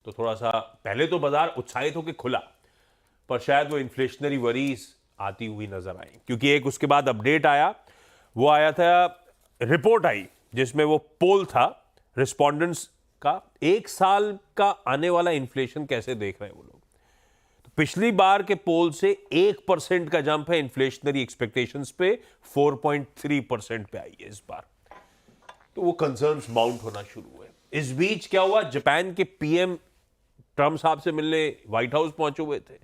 तो थोड़ा सा पहले तो बाजार उत्साहित होकर खुला, पर शायद वो इन्फ्लेशनरी वरीज आती हुई नजर आई, क्योंकि एक उसके बाद अपडेट आया, वो आया था, रिपोर्ट आई जिसमें वो पोल था रिस्पोंडेंट्स का, एक साल का आने वाला इन्फ्लेशन कैसे देख रहे हैं वो लोग। तो पिछली बार के पोल से 1% का जंप है इन्फ्लेशनरी एक्सपेक्टेशंस पे, 4.3% पे आई है इस बार। तो वो कंसर्न्स माउंट होना शुरू हुए। इस बीच क्या हुआ, जापान के पीएम ट्रम्प साहब से मिलने व्हाइट हाउस पहुंचे हुए थे।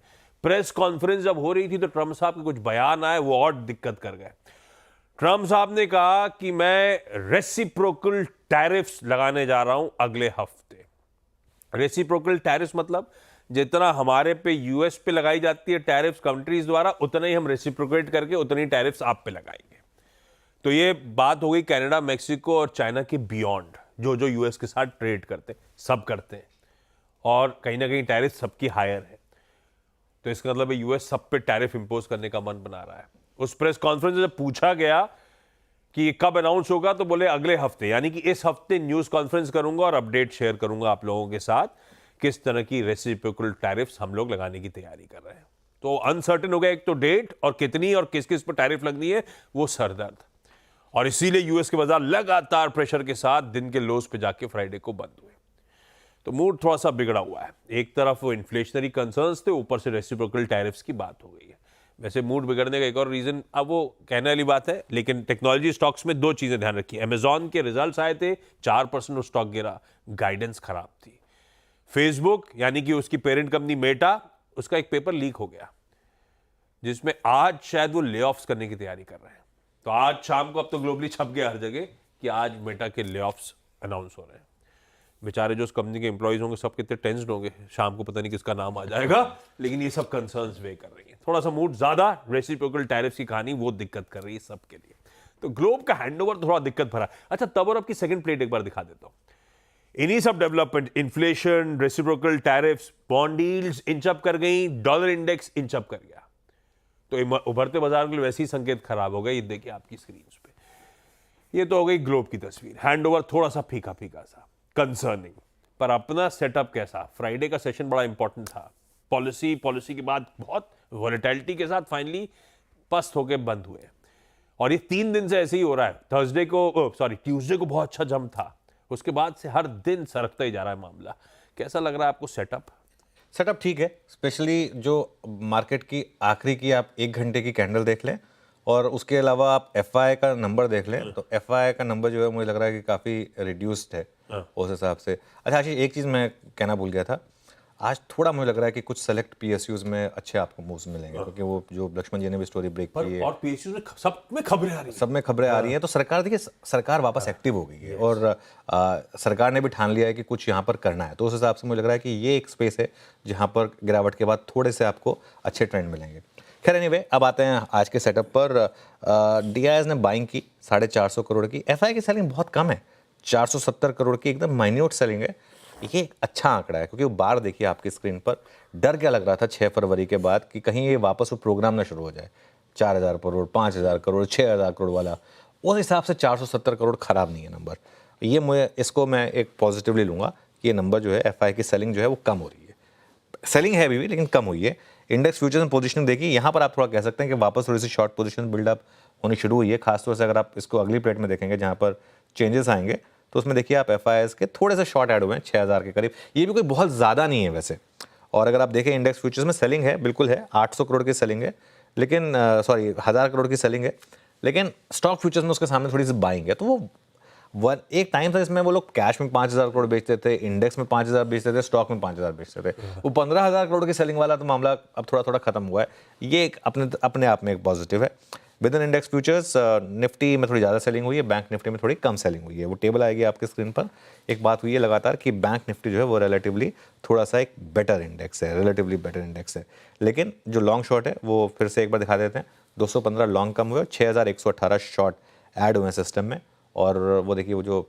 प्रेस कॉन्फ्रेंस जब हो रही थी तो ट्रम्प साहब के कुछ बयान आए, वो और दिक्कत कर गए। ट्रम्प साहब ने कहा कि मैं रेसिप्रोकल टैरिफ्स लगाने जा रहा हूं अगले हफ्ते। रेसिप्रोकल टैरिफ्स मतलब जितना हमारे पे यूएस पे लगाई जाती है टैरिफ्स कंट्रीज द्वारा, उतना ही हम रेसिप्रोकेट करके उतनी टैरिफ्स आप पे लगाएंगे। तो ये बात हो गई कनाडा, मेक्सिको और चाइना के बियॉन्ड, जो यूएस के साथ ट्रेड करते हैं, सब करते हैं, और कहीं ना कहीं टैरिफ सबकी हायर है। तो इसका मतलब है यूएस सब पे टैरिफ इंपोज करने का मन बना रहा है। उस प्रेस कॉन्फ्रेंस में जब पूछा गया कि कब अनाउंस होगा, तो बोले अगले हफ्ते, यानी कि इस हफ्ते न्यूज कॉन्फ्रेंस करूंगा और अपडेट शेयर करूंगा आप लोगों के साथ किस तरह की रेसिप्रोकल टैरिफ्स हम लोग लगाने की तैयारी कर रहे हैं। तो अनसर्टेन हो गया एक तो डेट, और कितनी और किस किस पर टैरिफ लगनी है वो सरदर्द। और इसीलिए यूएस के बाजार लगातार प्रेशर के साथ दिन के लोज पे जाके फ्राइडे को बंद हुए। तो मूड थोड़ा सा बिगड़ा हुआ है। एक तरफ वो इन्फ्लेशनरी कंसर्न्स थे, ऊपर से रेसिप्रोकल टैरिफ्स की बात हो गई है। वैसे मूड बिगड़ने का एक और रीजन, अब वो कहने वाली बात है, लेकिन टेक्नोलॉजी स्टॉक्स में दो चीजें ध्यान रखी। अमेजॉन के रिजल्ट्स आए थे, 4% स्टॉक गिरा, गाइडेंस खराब थी। फेसबुक यानी कि उसकी पेरेंट कंपनी मेटा, उसका एक पेपर लीक हो गया जिसमें आज शायद वो ले ऑफ्स करने की तैयारी कर रहे हैं। तो आज शाम को, अब तो ग्लोबली छप गया हर जगह कि आज मेटा के ले ऑफ्स अनाउंस हो रहे हैं। बेचारे जो उस कंपनी के एम्प्लॉइज होंगे सब कितने टेंस्ड होंगे, शाम को पता नहीं किसका नाम आ जाएगा। लेकिन ये सब कंसर्न्स वे कर रही है। थोड़ा सा मूड ज्यादा रेसिप्रोकल टैरिफ्स की कहानी वो दिक्कत कर रही है सबके लिए। तो ग्लोब का हैंडओवर थोड़ा दिक्कत भरा। अच्छा, तब और अब की सेकंड प्लेट एक बार दिखा देता हूं। इन्हीं सब development, inflation, reciprocal tariffs, bond yields inch up कर गई, डॉलर इंडेक्स इंच अप कर गया। तो उभरते बाजार के लिए वैसे ही संकेत खराब हो गए। ये देखिए आपकी स्क्रीन पे, ये तो हो गई ग्लोब की तस्वीर। हैंडओवर थोड़ा सा फीका फीका सा, कंसर्निंग। पर अपना सेटअप कैसा? फ्राइडे का सेशन बड़ा इंपॉर्टेंट था। पॉलिसी के बाद बहुत वॉलेटिलिटी के साथ फाइनली पस्त होकर बंद हुए, और ये 3 दिन से ऐसे ही हो रहा है। ट्यूसडे को बहुत अच्छा जंप था, उसके बाद से हर दिन सरकता ही जा रहा है मामला। कैसा लग रहा है आपको सेटअप? सेटअप ठीक है, स्पेशली जो मार्केट की आखिरी की आप 1 घंटे की कैंडल देख लें, और उसके अलावा आप एफआई का नंबर देख लें, तो एफआई का नंबर जो है मुझे लग रहा है कि काफ़ी रिड्यूस्ड है उस हिसाब से। अच्छा आशीष, एक चीज़ मैं कहना भूल गया था, आज थोड़ा मुझे लग रहा है कि कुछ सेलेक्ट पीएसयूज में अच्छे आपको मूव्स मिलेंगे, क्योंकि वो जो लक्ष्मण जी ने भी स्टोरी ब्रेक की है, और पीएसयू में सब में खबरें आ रही हैं, सब में खबरें आ रही हैं। तो सरकार, देखिए सरकार वापस एक्टिव हो गई है, और सरकार ने भी ठान लिया है कि कुछ यहाँ पर करना है। तो उस हिसाब से मुझे लग रहा है कि ये एक स्पेस है जहाँ पर गिरावट के बाद थोड़े से आपको अच्छे ट्रेंड मिलेंगे। खैर एनीवे, अब आते हैं आज के सेटअप पर। डीआईएस ने बाइंग की 450 करोड़ की। एफआई की सेलिंग बहुत कम है, 470 करोड़ की, एकदम माइन्यूट सेलिंग है। ये एक अच्छा आंकड़ा है, क्योंकि वो बार देखिए आपकी स्क्रीन पर, डर क्या लग रहा था 6 फरवरी के बाद कि कहीं ये वापस वो प्रोग्राम ना शुरू हो जाए, 4000 करोड़, 5000 करोड़, 6000 करोड़ वाला। उस हिसाब से 470 करोड़ खराब नहीं है नंबर। ये इसको मैं एक पॉजिटिवली लूँगा कि ये नंबर जो है, एफआई की सेलिंग जो है वो कम हो रही है। सेलिंग है अभी भी, लेकिन कम हुई है। इंडेक्स फ्यूचर्स में पोजीशनिंग देखिए, यहाँ पर आप थोड़ा कह सकते हैं कि वापस थोड़ी सी शॉर्ट पोजीशन बिल्डअप होनी शुरू हुई है। खासतौर से अगर आप इसको अगली प्लेट में देखेंगे जहाँ पर चेंजेस आएंगे, तो उसमें देखिए आप एफआईएस के थोड़े से शॉर्ट ऐड हुए हैं 6000 के करीब। ये भी कोई बहुत ज़्यादा नहीं है वैसे। और अगर आप देखें इंडेक्स फ्यूचर्स में सेलिंग है, बिल्कुल है, 800 करोड़ की सेलिंग है, लेकिन 1000 करोड़ की सेलिंग है, लेकिन स्टॉक फ्यूचर्स में उसके सामने थोड़ी सी बाइंग है। तो वो एक टाइम था इसमें वो लोग कैश में 5000 करोड़ बेचते थे, इंडेक्स में 5000 बेचते थे, स्टॉक में 5000 बेचते थे। वो 15000 करोड़ की सेलिंग वाला तो मामला अब थोड़ा थोड़ा खत्म हुआ है। ये एक अपने आप में एक पॉजिटिव है। With in index futures, Nifty में थोड़ी ज़्यादा सेलिंग हुई है, बैंक निफ्टी में थोड़ी कम सेलिंग हुई है। वो टेबल आएगी आपके स्क्रीन पर। एक बात हुई है लगातार कि बैंक निफ्टी जो है वो रिलेटिवली थोड़ा सा एक बेटर इंडेक्स है, रिलेटिवली बेटर इंडेक्स है। लेकिन जो लॉन्ग शॉर्ट है वो फिर से एक बार दिखा देते हैं। 215 लॉन्ग कम हुए और 6118 शॉर्ट ऐड हुए हैं सिस्टम में। और वो देखिए, वो जो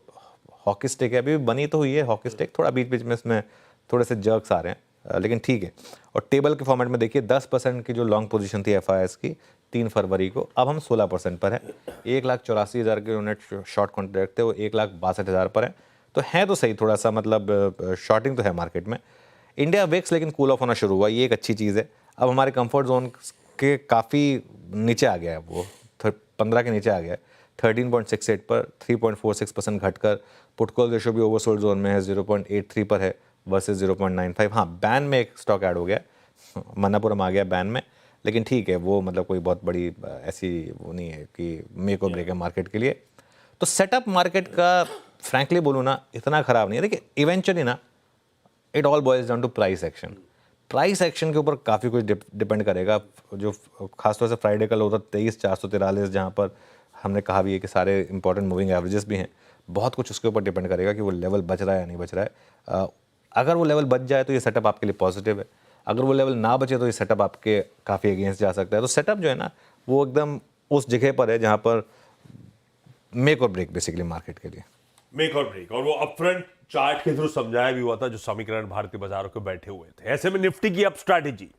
हॉकी स्टिक है, अभी भी बनी तो हुई है हॉकी स्टिक, थोड़ा बीच बीच में इसमें थोड़े से जर्क्स आ रहे हैं, लेकिन ठीक है। और टेबल के फॉर्मेट में देखिए, 10% की जो लॉन्ग पोजीशन थी एफआईएस की 3 फरवरी को, अब हम 16% पर है। 1,84,000 के यूनिट शॉर्ट कॉन्ट्रैक्ट थे, वो 1,62,000 पर है। तो है तो सही, थोड़ा सा मतलब शॉर्टिंग तो है मार्केट में, इंडिया विक्स लेकिन कूल ऑफ होना शुरू हुआ, ये एक अच्छी चीज़ है। अब हमारे कंफर्ट जोन के काफ़ी नीचे आ गया है, वो 15 के नीचे आ गया है, 13.68 पर 3.46% घटकर पुट कॉल रेशो भी ओवरसोल्ड जोन में है, 0.83 पर है वर्सेस 0.95। हाँ, बैन में एक स्टॉक ऐड हो गया, मन्नापुरम आ गया बैन में, लेकिन ठीक है, वो मतलब कोई बहुत बड़ी ऐसी वो नहीं है कि मेक और ब्रेक है मार्केट के लिए। तो सेटअप मार्केट का फ्रैंकली बोलूँ ना, इतना ख़राब नहीं है। देखिए इवेंचुअली ना it all boils down to price action. Price action के ऊपर काफ़ी कुछ डिपेंड करेगा। जो खासतौर से फ्राइडे का लो था 23,443, जहाँ पर हमने कहा भी है कि सारे इंपॉर्टेंट मूविंग एवरेजेस भी हैं, बहुत कुछ उसके ऊपर डिपेंड करेगा कि वो लेवल बच रहा है या नहीं बच रहा है। अगर वो लेवल बच जाए तो ये सेटअप आपके लिए पॉजिटिव है, अगर वो लेवल ना बचे तो ये सेटअप आपके काफ़ी अगेंस्ट जा सकता है। तो सेटअप जो है ना वो एकदम उस जगह पर है जहाँ पर मेक और ब्रेक बेसिकली मार्केट के लिए। मेक और ब्रेक, और वो अपफ्रंट चार्ट के थ्रू समझाया भी हुआ था जो समीकरण भारतीय बाजारों के बैठे हुए थे। ऐसे में निफ्टी की अब स्ट्रैटेजी,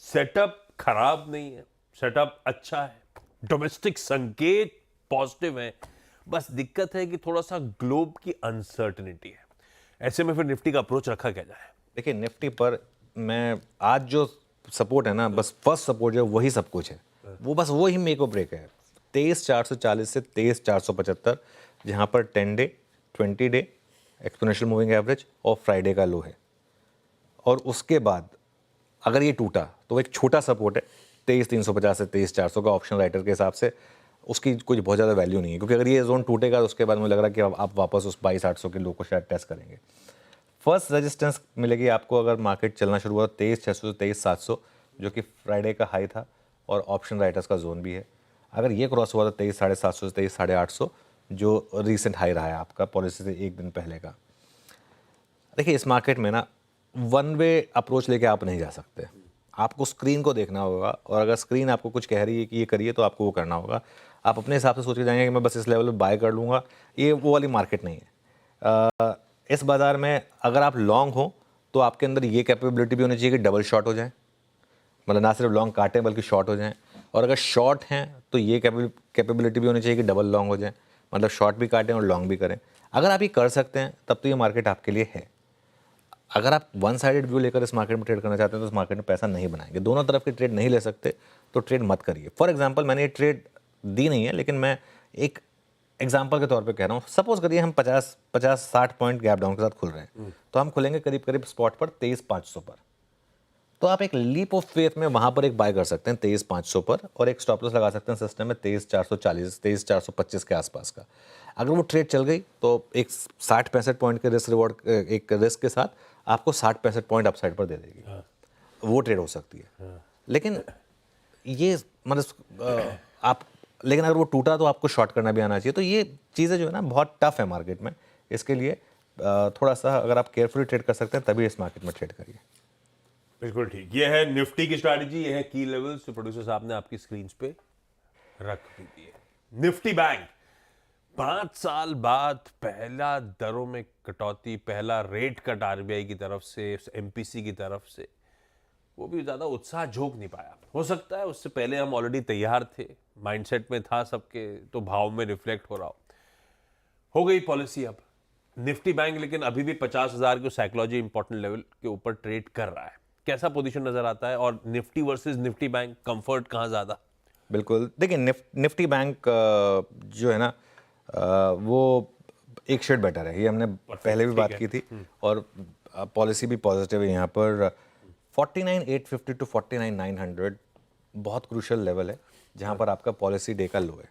सेटअप खराब नहीं है, सेटअप अच्छा है, डोमेस्टिक संकेत पॉजिटिव है, बस दिक्कत है कि थोड़ा सा ग्लोब की अनसर्टेनिटी है। ऐसे में फिर निफ्टी का अप्रोच रखा क्या जाए? देखिए निफ्टी पर मैं आज जो सपोर्ट है ना, बस फर्स्ट सपोर्ट जो वही सब कुछ है, वो बस वो ही मेक और ब्रेक है। 23,440 से 23,475, जहाँ पर 10 day 20 day exponential moving average और फ्राइडे का लो है। और उसके बाद अगर ये टूटा तो एक छोटा सपोर्ट है 23,350 से 23,400 का ऑप्शन राइटर के हिसाब से, उसकी कुछ बहुत ज़्यादा वैल्यू नहीं है, क्योंकि अगर ये जोन टूटेगा तो उसके बाद मुझे लग रहा है कि आप वापस उस 22,800 के लो को शायद टेस्ट करेंगे। फर्स्ट रेजिस्टेंस मिलेगी आपको अगर मार्केट चलना शुरू हुआ 23,600 से 23,700, जो कि फ्राइडे का हाई था और ऑप्शन राइटर्स का जोन भी है। अगर ये क्रॉस हुआ तो 23,750 से 23,850, जो रीसेंट हाई रहा है आपका पॉलिसी से एक दिन पहले का। देखिए इस मार्केट में ना वन वे अप्रोच लेके आप नहीं जा सकते, आपको स्क्रीन को देखना होगा, और अगर स्क्रीन आपको कुछ कह रही है कि ये करिए तो आपको वो करना होगा। आप अपने हिसाब से सोच के जाएंगे कि मैं बस इस लेवल पे बाय कर लूँगा, ये वो वाली मार्केट नहीं है। इस बाज़ार में अगर आप लॉन्ग हो तो आपके अंदर ये कैपेबिलिटी भी होनी चाहिए कि डबल शॉट हो जाए, मतलब ना सिर्फ लॉन्ग काटें बल्कि शॉर्ट हो जाएं। और अगर शॉर्ट हैं तो ये कैपेबिलिटी भी होनी चाहिए कि डबल लॉन्ग हो जाए, मतलब शॉर्ट भी काटें और लॉन्ग भी करें। अगर आप ये कर सकते हैं तब तो ये मार्केट आपके लिए है। अगर आप वन साइडेड व्यू लेकर इस मार्केट में ट्रेड करना चाहते हैं तो इस मार्केट में पैसा नहीं बनाएंगे, दोनों तरफ के ट्रेड नहीं ले सकते, तो ट्रेड मत करिए। फॉर एग्जांपल मैंने ये ट्रेड दी नहीं है, लेकिन मैं एक एग्जांपल के तौर पे कह रहा हूँ। सपोज करिए हम 50-60 पॉइंट गैप डाउन के साथ खुल रहे हैं, तो हम खुलेंगे करीब करीब स्पॉट पर 23,500 पर, तो आप एक लीप ऑफ फेथ में वहां पर एक बाय कर सकते हैं 23,500 पर, और एक स्टॉप लॉस लगा सकते हैं सिस्टम में 23,440 23,425 के आसपास का। अगर वो ट्रेड चल गई तो एक 60-65 पॉइंट के रिस्क रिवॉर्ड, एक रिस्क के साथ आपको 60-65 पॉइंट अपसाइड पर दे देगी। वो ट्रेड हो सकती है। लेकिन ये मतलब लेकिन अगर वो टूटा तो आपको शॉर्ट करना भी आना चाहिए। तो ये चीज़ें जो है ना बहुत टफ है मार्केट में, इसके लिए थोड़ा सा अगर आप केयरफुली ट्रेड कर सकते हैं तभी इस मार्केट में ट्रेड करिए। बिल्कुल ठीक, ये है निफ्टी की स्ट्रैटेजी, ये है की लेवल्स जो प्रोड्यूसर साहब ने आपकी स्क्रीन पे रख भी दिए। निफ्टी बैंक 5 साल बाद पहला दरों में कटौती, पहला रेट कट आरबीआई की तरफ से, एमपीसी की तरफ से, वो भी ज्यादा उत्साह झोंक नहीं पाया। हो सकता है उससे पहले हम ऑलरेडी तैयार थे, माइंडसेट में था सबके, तो भाव में रिफ्लेक्ट हो गई पॉलिसी। अब निफ्टी बैंक लेकिन अभी भी 50,000 के साइकोलॉजी इंपॉर्टेंट लेवल के ऊपर ट्रेड कर रहा है। कैसा पोजीशन नजर आता है, और Nifty versus Nifty bank comfort कहां ज्यादा? बिल्कुल, देखिए निफ्टी बैंक जो है ना वो एक शेड बेटर है, ये हमने पहले भी बात की थी, और पॉलिसी भी पॉजिटिव है यहाँ पर। 49,850 टू 49,900 बहुत क्रूशियल लेवल है जहाँ पर आपका पॉलिसी डे का लो है।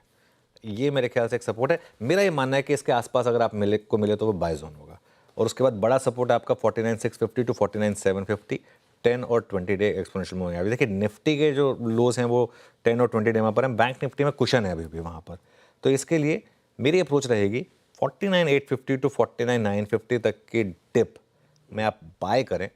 ये मेरे ख्याल से एक सपोर्ट है। मेरा ये मानना है कि इसके आसपास अगर आप मिले तो वो बाय जोन होगा, और उसके बाद बड़ा सपोर्ट आपका 49,650 टू 49,750 10 और 20 डे एक्सपोनेंशियल मूविंग एवरेज। देखिए निफ्टी के जो लोज हैं वो 10 और 20 डे में पर हैं, बैंक निफ्टी में कुशन है अभी भी वहाँ पर। तो इसके लिए मेरी अप्रोच रहेगी 49,850 टू 49,950 तक की डिप में आप बाय करें,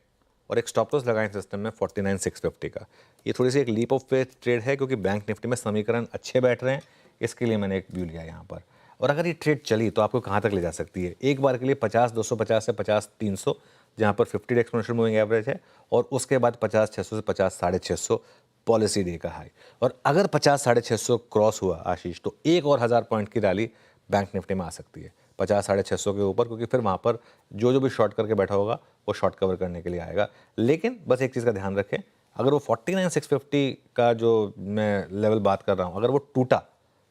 और एक स्टॉप लॉस लगाएं सिस्टम में 49,650 का। ये थोड़ी सी एक लीप ऑफ फेथ ट्रेड है, क्योंकि बैंक निफ्टी में समीकरण अच्छे बैठ रहे हैं, इसके लिए मैंने एक व्यू लिया यहाँ पर। और अगर ये ट्रेड चली तो आपको कहाँ तक ले जा सकती है? एक बार के लिए 50,250 से 50,300, जहाँ पर 50 डे एक्सपोनेंशियल मूविंग एवरेज है, और उसके बाद 50,600 से 50,650 पॉलिसी डे का हाई। और अगर 50,650 क्रॉस हुआ आशीष, तो एक और 1000 पॉइंट की रैली बैंक निफ्टी में आ सकती है 50,650 के ऊपर, क्योंकि फिर वहाँ पर जो भी शॉर्ट करके बैठा होगा वो शॉर्ट कवर करने के लिए आएगा। लेकिन बस एक चीज़ का ध्यान रखें, अगर वो 49,650 का जो मैं लेवल बात कर रहा हूँ, अगर वो टूटा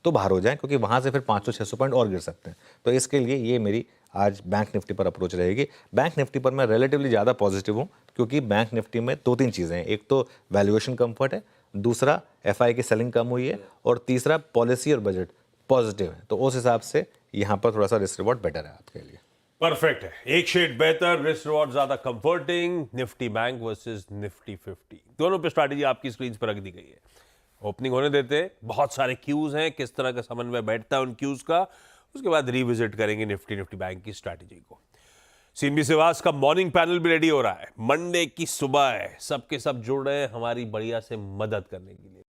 तो बाहर हो जाएं, क्योंकि वहाँ से फिर 500-600 पॉइंट और गिर सकते हैं। तो इसके लिए ये मेरी आज बैंक निफ्टी पर अप्रोच रहेगी। बैंक निफ्टी पर मैं रिलेटिवली ज़्यादा पॉजिटिव हूँ, क्योंकि बैंक निफ्टी में 2-3 चीज़ें हैं। एक तो वैल्यूएशन कंफर्ट है, दूसरा एफआई की सेलिंग कम हुई है, और तीसरा पॉलिसी और बजट पॉजिटिव है। तो उस हिसाब से यहाँ पर थोड़ा सा रिस्क रिवॉर्ड बेटर है आपके लिए। परफेक्ट है, एक शेड बेहतर, रिस्क रिवॉर्ड ज्यादा comforting, Nifty bank versus Nifty 50, दोनों पे स्ट्रैटेजी आपकी स्क्रीन पर रख दी गई है। ओपनिंग होने देते, बहुत सारे क्यूज हैं, किस तरह का समन्वय बैठता है उन क्यूज का, उसके बाद रिविजिट करेंगे निफ्टी बैंक की स्ट्रैटेजी को। सीएनबी सेवास का मॉर्निंग पैनल भी रेडी हो रहा है, मंडे की सुबह है, सबके सब जुड़ रहे हैं हमारी बढ़िया से मदद करने के लिए।